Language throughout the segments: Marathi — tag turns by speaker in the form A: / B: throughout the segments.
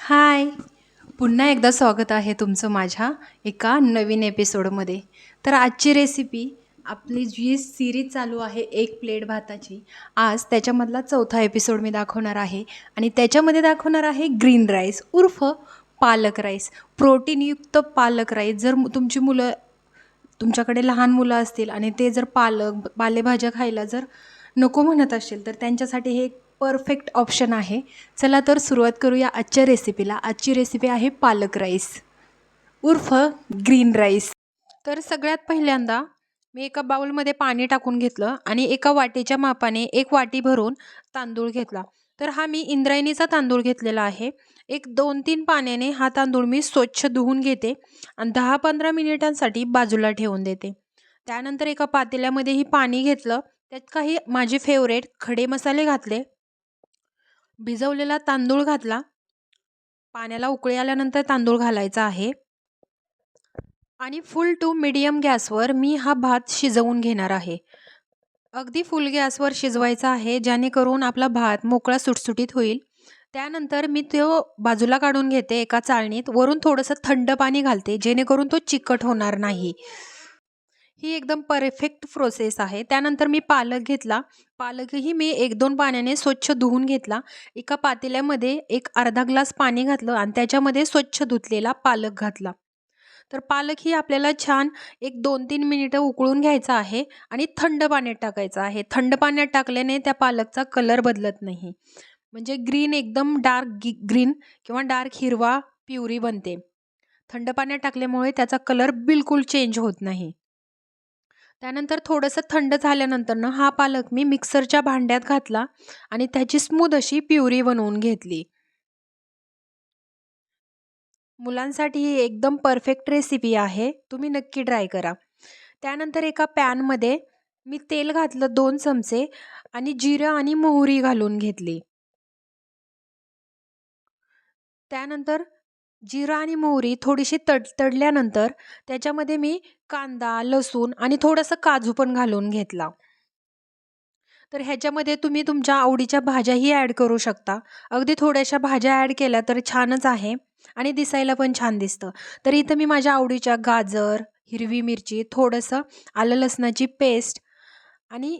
A: हाय! पुन्हा एकदा स्वागत आहे तुमचं माझ्या एका नवीन एपिसोडमध्ये. तर आजची रेसिपी आपली जी सीरीज चालू आहे एक प्लेट भाताची, आज त्याच्यामधला चौथा एपिसोड मी दाखवणार आहे आणि त्याच्यामध्ये दाखवणार आहे ग्रीन राईस उर्फ पालक राईस. प्रोटीनयुक्त पालक राईस. जर तुमची मुलं तुमच्याकडे लहान मुलं असतील आणि ते जर पालेभाज्या खायला जर नको म्हणत असेल तर त्यांच्यासाठी हे एक परफेक्ट ऑप्शन आहे. चला तर सुरुवात करूया आजच्या रेसिपीला. आजची रेसिपी आहे पालक राईस उर्फ ग्रीन राईस. तर सगळ्यात पहिल्यांदा मी एका बाउलमध्ये पाणी टाकून घेतलं आणि एका वाटीच्या मापाने 1 वाटी भरून तांदूळ घेतला. तर हा मी इंद्रायणीचा तांदूळ घेतलेला आहे. एक 2-3 पाण्याने हा तांदूळ मी स्वच्छ धुवून घेते आणि 10-15 मिनिटांसाठी बाजूला ठेवून देते. त्यानंतर एका पातेल्यामध्येही पाणी घेतलं, त्यात काही माझे फेवरेट खडे मसाले घातले, भिजवलेला तांदूळ घातला. पाण्याला उकळी आल्यानंतर तांदूळ घालायचा आहे आणि फुल टू मीडियम गॅसवर मी हा भात शिजवून घेणार आहे. अगदी फुल गॅसवर शिजवायचा आहे, जेणेकरून आपला भात मोकळा सुटसुटीत होईल. त्यानंतर मी तो बाजूला काढून घेते एका चाळणीत. वरून थोडंसं थंड पाणी घालते, जेणेकरून तो चिकट होणार नाही. ही एकदम परफेक्ट प्रोसेस आहे. त्यानंतर मी पालक घेतला. पालकही मी 1-2 पाण्याने स्वच्छ धुवून घेतला. एका पातेल्यामध्ये एक अर्धा ग्लास पाणी घातलं आणि त्याच्यामध्ये स्वच्छ धुतलेला पालक घातला. तर पालकही आपल्याला छान एक 2-3 मिनिटं उकळून घ्यायचा आहे आणि थंड पाण्यात टाकायचं आहे. थंड पाण्यात टाकल्याने त्या पालकचा कलर बदलत नाही. म्हणजे ग्रीन एकदम डार्क ग्रीन किंवा डार्क हिरवा प्युरी बनते. थंड पाण्यात टाकल्यामुळे त्याचा कलर बिलकुल चेंज होत नाही. त्यानंतर थोडंसं थंड झाल्यानंतर हा पालक मी मिक्सरच्या भांड्यात घातला आणि त्याची स्मूथ अशी प्युरी बनवून घेतली. मुलांसाठी ही एकदम परफेक्ट रेसिपी आहे. तुम्ही नक्की ट्राय करा. त्यानंतर एका पॅनमध्ये मी तेल घातलं 2 चमचे आणि जिरं आणि मोहरी घालून घेतली. त्यानंतर जिरं आणि मोहरी थोडीशी तडल्यानंतर त्याच्यामध्ये मी कांदा, लसूण आणि थोडंसं काजू पण घालून घेतला. तर ह्याच्यामध्ये तुम्ही तुमच्या आवडीच्या भाज्याही ॲड करू शकता. अगदी थोड्याशा भाज्या ॲड केल्या तर छानच आहे आणि दिसायला पण छान दिसतं. तर इथं मी माझ्या आवडीच्या गाजर, हिरवी मिरची, थोडंसं आलं लसणाची पेस्ट आणि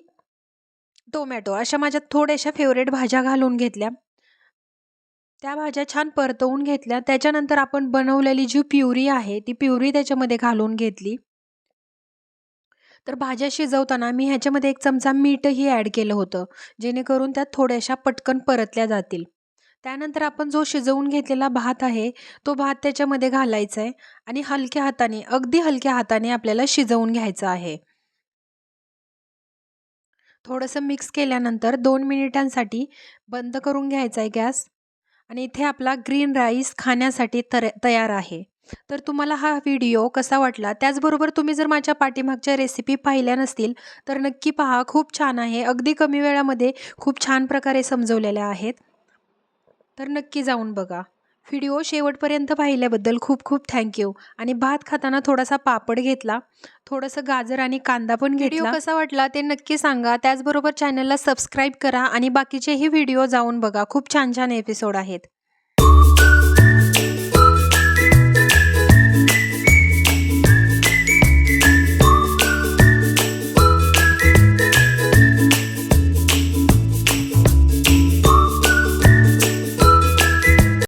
A: टोमॅटो अशा माझ्या थोड्याशा फेवरेट भाज्या घालून घेतल्या. त्या भाज्या छान परतवून घेतल्या. त्याच्यानंतर आपण बनवलेली जी प्युरी आहे ती प्युरी त्याच्यामध्ये घालून घेतली. तर भाज्या शिजवताना मी ह्याच्यामध्ये 1 चमचा मीठही ॲड केलं होतं, जेणेकरून त्या थोड्याशा पटकन परतल्या जातील. त्यानंतर आपण जो शिजवून घेतलेला भात आहे, तो भात त्याच्यामध्ये घालायचा आहे आणि हलक्या हाताने, अगदी हलक्या हाताने आपल्याला शिजवून घ्यायचं आहे. थोडंसं मिक्स केल्यानंतर 2 मिनिटांसाठी बंद करून घ्यायचा आहे गॅस आणि इथे आपला ग्रीन राईस खाण्यासाठी तयार आहे. तर तुम्हाला हा व्हिडिओ कसा वाटला? त्याचबरोबर तुम्ही जर माझ्या पाठीमागच्या रेसिपी पाहिल्या नसतील तर नक्की पहा. खूप छान आहे. अगदी कमी वेळामध्ये खूप छान प्रकारे समजवलेल्या आहेत. तर नक्की जाऊन बघा. व्हिडिओ शेवटपर्यंत पाहिल्याबद्दल खूप खूप थँक्यू. आणि भात खाताना थोडासा पापड घेतला, थोडंसं गाजर आणि कांदा पण घेतला. व्हिडिओ कसा वाटला ते नक्की सांगा. त्याचबरोबर चॅनलला सबस्क्राईब करा आणि बाकीचेही व्हिडिओ जाऊन बघा. खूप छान छान एपिसोड आहेत.